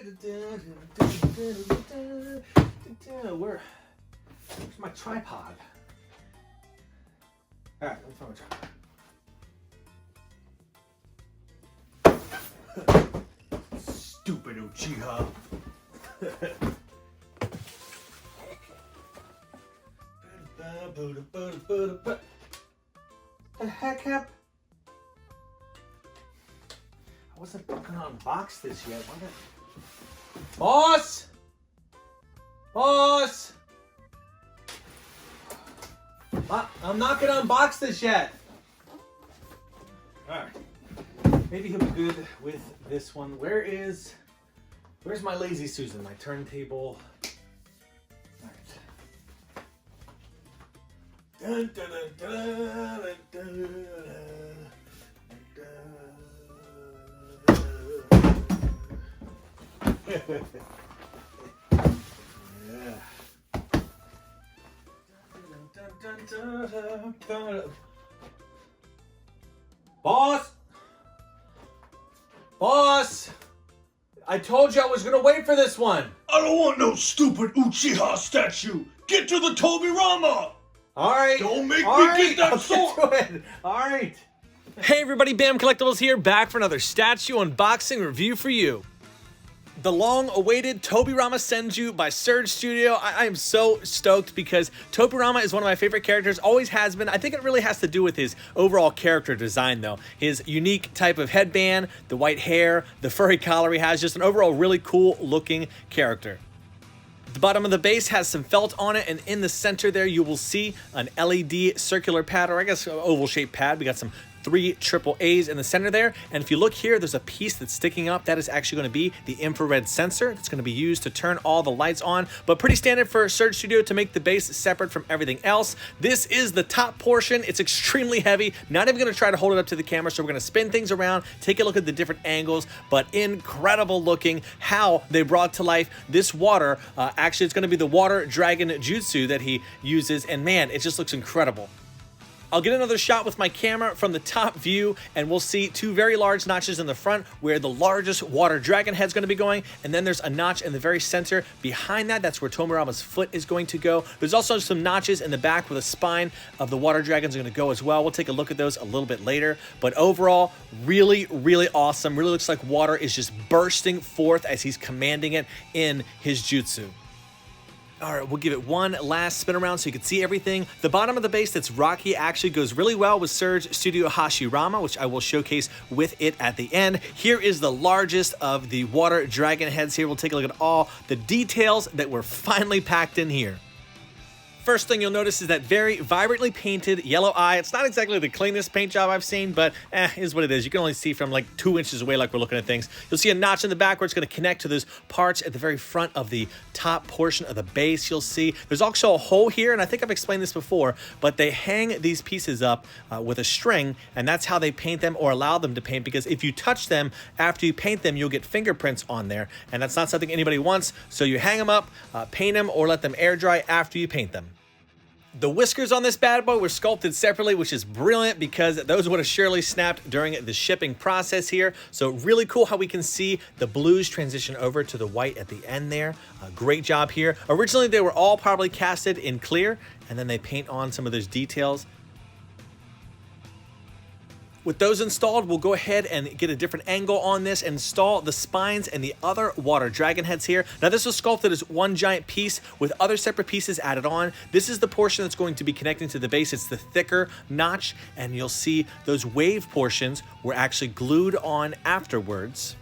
Where's my tripod? All right, let me find my tripod. Stupid Uchiha. The heck happened? I wasn't fucking unboxed this yet. Boss! Boss! I'm not gonna unbox this yet. Alright. Maybe he'll be good with this one. Where's my Lazy Susan? My turntable. Alright. Dun, dun, dun, dun, dun, dun, yeah. Boss! Boss! I told you I was gonna wait for this one! I don't want no stupid Uchiha statue! Get to the Tobirama! Alright! Don't make me get that sword! Alright! Hey everybody, Bam Collectibles here, back for another statue unboxing review for you. The long-awaited Tobirama Senju by Surge Studio. I am so stoked because Tobirama is one of my favorite characters, always has been. I think it really has to do with his overall character design though. His unique type of headband, the white hair, the furry collar he has, just an overall really cool looking character. The bottom of the base has some felt on it, and in the center there you will see an LED circular pad, or I guess oval shaped pad. We got some 3 triple A's in the center there, and if you look here, there's a piece that's sticking up. That is actually going to be the infrared sensor. It's going to be used to turn all the lights on, but pretty standard for Surge Studio to make the base separate from everything else. This is the top portion. It's extremely heavy. Not even going to try to hold it up to the camera, so we're going to spin things around, take a look at the different angles, but incredible looking how they brought to life this water. Actually, it's going to be the water dragon jutsu that he uses, and man, it just looks incredible. I'll get another shot with my camera from the top view, and we'll see 2 very large notches in the front where the largest water dragon head's going to be going, and then there's a notch in the very center behind that. That's where Tobirama's foot is going to go. There's also some notches in the back where the spine of the water dragon's going to go as well. We'll take a look at those a little bit later, but overall, really, really awesome. Really looks like water is just bursting forth as he's commanding it in his jutsu. All right, we'll give it one last spin around so you can see everything. The bottom of the base that's rocky actually goes really well with Surge Studio Hashirama, which I will showcase with it at the end. Here is the largest of the water dragon heads here. We'll take a look at all the details that were finally packed in here. First thing you'll notice is that very vibrantly painted yellow eye. It's not exactly the cleanest paint job I've seen, but is what it is. You can only see from like 2 inches away like we're looking at things. You'll see a notch in the back where it's going to connect to those parts at the very front of the top portion of the base. You'll see there's also a hole here, and I think I've explained this before, but they hang these pieces up with a string, and that's how they paint them or allow them to paint, because if you touch them after you paint them, you'll get fingerprints on there, and that's not something anybody wants. So you hang them up, paint them, or let them air dry after you paint them. The whiskers on this bad boy were sculpted separately, which is brilliant because those would have surely snapped during the shipping process here. So really cool how we can see the blues transition over to the white at the end there. Great job here. Originally, they were all probably casted in clear, and then they paint on some of those details. With those installed, we'll go ahead and get a different angle on this and install the spines and the other water dragon heads here. Now, this was sculpted as one giant piece with other separate pieces added on. This is the portion that's going to be connecting to the base. It's the thicker notch, and you'll see those wave portions were actually glued on afterwards.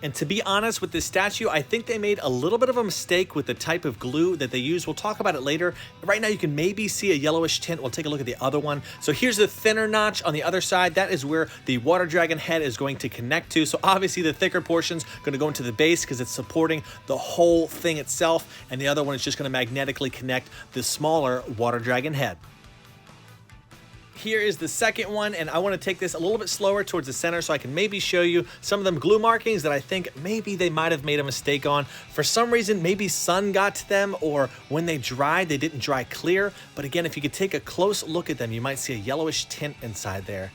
And to be honest with this statue, I think they made a little bit of a mistake with the type of glue that they use. We'll talk about it later. Right now, you can maybe see a yellowish tint. We'll take a look at the other one. So here's the thinner notch on the other side. That is where the water dragon head is going to connect to. So obviously, the thicker portion's going to go into the base because it's supporting the whole thing itself. And the other one is just going to magnetically connect the smaller water dragon head. Here is the second one, and I want to take this a little bit slower towards the center so I can maybe show you some of them glue markings that I think maybe they might have made a mistake on. For some reason, maybe sun got to them, or when they dried, they didn't dry clear. But again, if you could take a close look at them, you might see a yellowish tint inside there.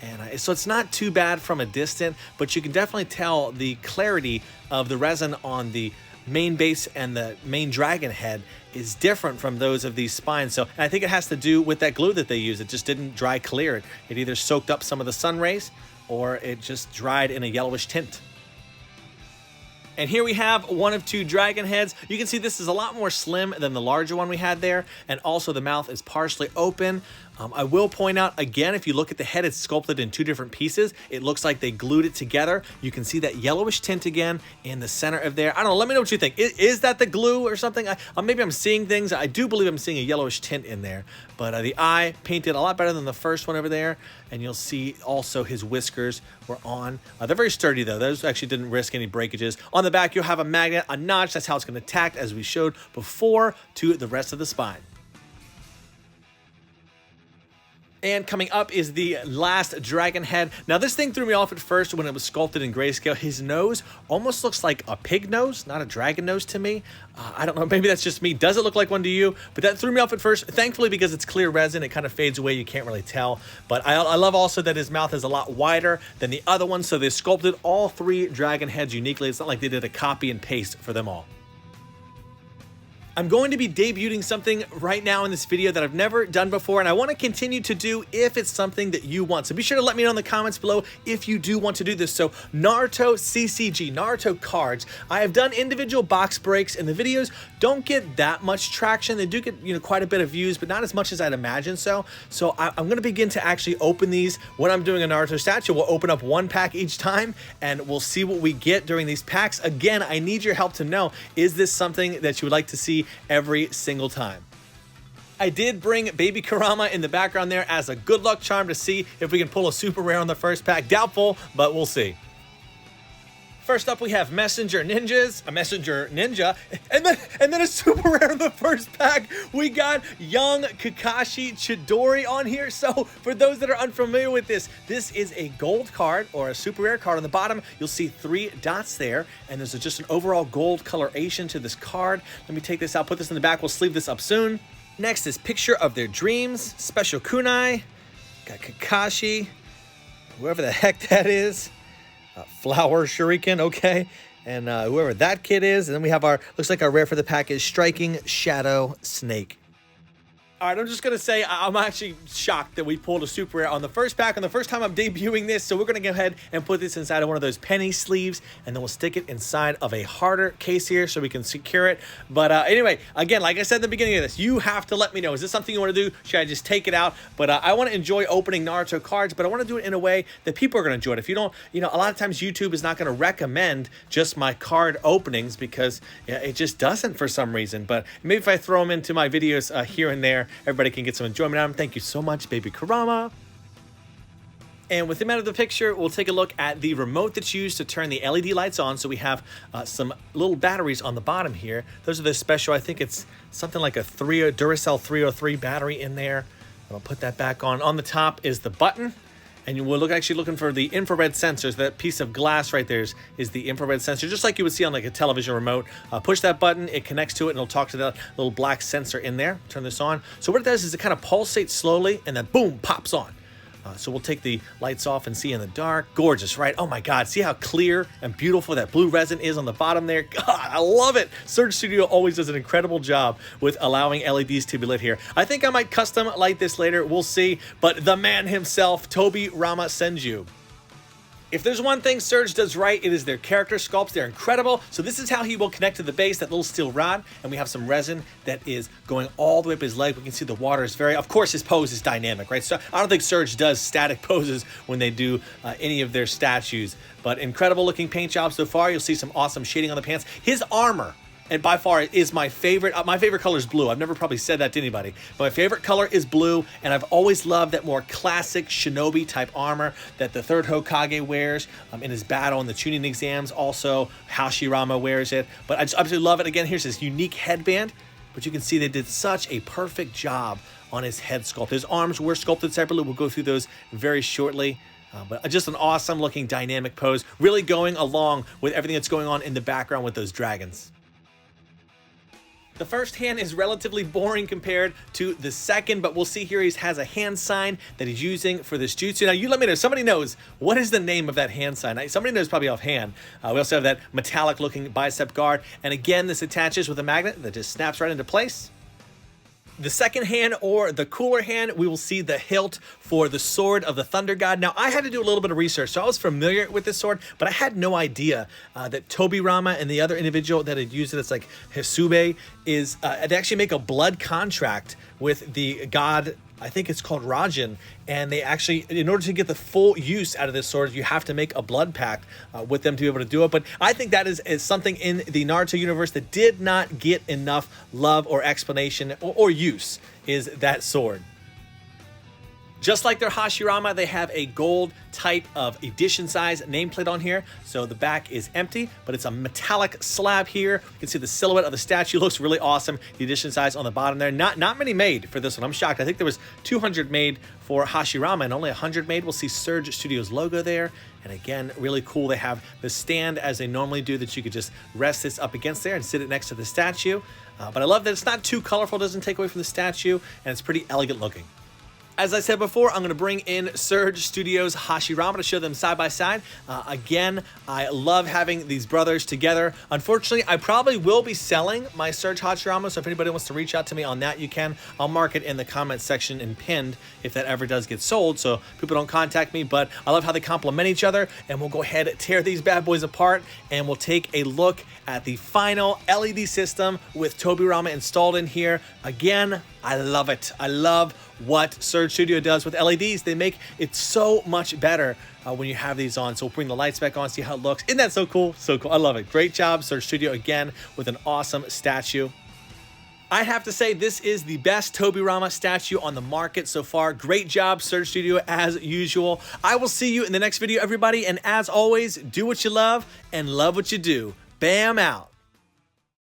And so it's not too bad from a distance, but you can definitely tell the clarity of the resin on the main base and the main dragon head is different from those of these spines. So I think it has to do with that glue that they use. It just didn't dry clear. It either soaked up some of the sun rays or it just dried in a yellowish tint. And here we have one of two dragon heads. You can see this is a lot more slim than the larger one we had there. And also the mouth is partially open. I will point out again, if you look at the head, it's sculpted in two different pieces. It looks like they glued it together. You can see that yellowish tint again in the center of there. I don't know, let me know what you think. Is that the glue or something? Maybe I'm seeing things. I do believe I'm seeing a yellowish tint in there. But the eye painted a lot better than the first one over there. And you'll see also his whiskers were on. They're very sturdy though. Those actually didn't risk any breakages. On the back, you'll have a magnet, a notch. That's how it's going to tack, as we showed before, to the rest of the spine. And coming up is the last dragon head. Now this thing threw me off at first when it was sculpted in grayscale. His nose almost looks like a pig nose, not a dragon nose to me. I don't know, maybe that's just me. Does it look like one to you? But that threw me off at first. Thankfully, because it's clear resin, it kind of fades away. You can't really tell. But I love also that his mouth is a lot wider than the other one. So they sculpted all three dragon heads uniquely. It's not like they did a copy and paste for them all. I'm going to be debuting something right now in this video that I've never done before, and I want to continue to do if it's something that you want. So be sure to let me know in the comments below if you do want to do this. So Naruto CCG, Naruto cards. I have done individual box breaks, and the videos don't get that much traction. They do get, quite a bit of views, but not as much as I'd imagine so. So I'm going to begin to actually open these. When I'm doing a Naruto statue, we'll open up one pack each time, and we'll see what we get during these packs. Again, I need your help to know, is this something that you would like to see every single time? I did bring Baby Kurama in the background there as a good luck charm to see if we can pull a super rare on the first pack. Doubtful, but we'll see. First up, we have a Messenger Ninja, and then a super rare in the first pack. We got young Kakashi Chidori on here. So for those that are unfamiliar with this is a gold card or a super rare card. On the bottom, you'll see 3 dots there, and there's just an overall gold coloration to this card. Let me take this out, put this in the back. We'll sleeve this up soon. Next is Picture of Their Dreams, Special Kunai. Got Kakashi, whoever the heck that is. Flower Shuriken, okay, and whoever that kid is. And then we have looks like our rare for the pack is Striking Shadow Snake. All right, I'm just going to say I'm actually shocked that we pulled a super rare on the first pack, on the first time I'm debuting this. So we're going to go ahead and put this inside of one of those penny sleeves, and then we'll stick it inside of a harder case here so we can secure it. But anyway, again, like I said at the beginning of this, you have to let me know. Is this something you want to do? Should I just take it out? But I want to enjoy opening Naruto cards, but I want to do it in a way that people are going to enjoy it. If you don't, a lot of times YouTube is not going to recommend just my card openings because it just doesn't for some reason. But maybe if I throw them into my videos here and there, everybody can get some enjoyment out of them. Thank you so much, Baby Kurama. And with him out of the picture, we'll take a look at the remote that's used to turn the LED lights on. So we have some little batteries on the bottom here. Those are the special, I think it's something like a Duracell 303 battery in there. I'll put that back on. On the top is the button. And we're actually looking for the infrared sensors. That piece of glass right there is the infrared sensor, just like you would see on like a television remote. Push that button, it connects to it, and it'll talk to that little black sensor in there. Turn this on. So what it does is it kind of pulsates slowly, and then boom, pops on. So we'll take the lights off and see in the dark. Gorgeous, right? Oh my God, see how clear and beautiful that blue resin is on the bottom there? God, I love it. Surge Studio always does an incredible job with allowing LEDs to be lit here. I think I might custom light this later, we'll see. But the man himself, Tobirama Senju. If there's one thing Surge does right, it is their character sculpts. They're incredible. So this is how he will connect to the base, that little steel rod. And we have some resin that is going all the way up his leg. We can see the water is of course, his pose is dynamic, right? So I don't think Surge does static poses when they do any of their statues. But incredible looking paint job so far. You'll see some awesome shading on the pants. His armor, and by far is my favorite. My favorite color is blue. I've never probably said that to anybody. But my favorite color is blue, and I've always loved that more classic shinobi type armor that the third Hokage wears in his battle and the Chunin exams. Also, Hashirama wears it. But I just absolutely love it. Again, here's his unique headband. But you can see they did such a perfect job on his head sculpt. His arms were sculpted separately. We'll go through those very shortly. But just an awesome looking dynamic pose. Really going along with everything that's going on in the background with those dragons. The first hand is relatively boring compared to the second, but we'll see here he has a hand sign that he's using for this jutsu. Now, you let me know. Somebody knows. What is the name of that hand sign? Somebody knows probably offhand. We also have that metallic-looking bicep guard. And again, this attaches with a magnet that just snaps right into place. The second hand, or the cooler hand, we will see the hilt for the sword of the Thunder God. Now, I had to do a little bit of research, so I was familiar with this sword, but I had no idea that Tobirama and the other individual that had used it, it's like Hisube, is they actually make a blood contract with the god. I think it's called Rajin, and they actually, in order to get the full use out of this sword, you have to make a blood pact with them to be able to do it. But I think that is something in the Naruto universe that did not get enough love or explanation or use, is that sword. Just like their Hashirama, they have a gold type of edition size nameplate on here. So the back is empty, but it's a metallic slab here. You can see the silhouette of the statue looks really awesome. The edition size on the bottom there. Not many made for this one. I'm shocked. I think there was 200 made for Hashirama and only 100 made. We'll see Surge Studios logo there. And again, really cool. They have the stand as they normally do that you could just rest this up against there and sit it next to the statue. But I love that it's not too colorful. Doesn't take away from the statue, and it's pretty elegant looking. As I said before, I'm going to bring in Surge Studios Hashirama to show them side by side. Again, I love having these brothers together. Unfortunately, I probably will be selling my Surge Hashirama, so if anybody wants to reach out to me on that, you can. I'll mark it in the comments section and pinned if that ever does get sold, so people don't contact me. But I love how they complement each other, and we'll go ahead and tear these bad boys apart, and we'll take a look at the final LED system with Tobirama installed in here. Again, I love it. I love what Surge Studio does with LEDs. They make it so much better when you have these on. So we'll bring the lights back on, see how it looks. Isn't that so cool? So cool. I love it. Great job, Surge Studio, again, with an awesome statue. I have to say, this is the best Tobirama statue on the market so far. Great job, Surge Studio, as usual. I will see you in the next video, everybody. And as always, do what you love and love what you do. Bam out.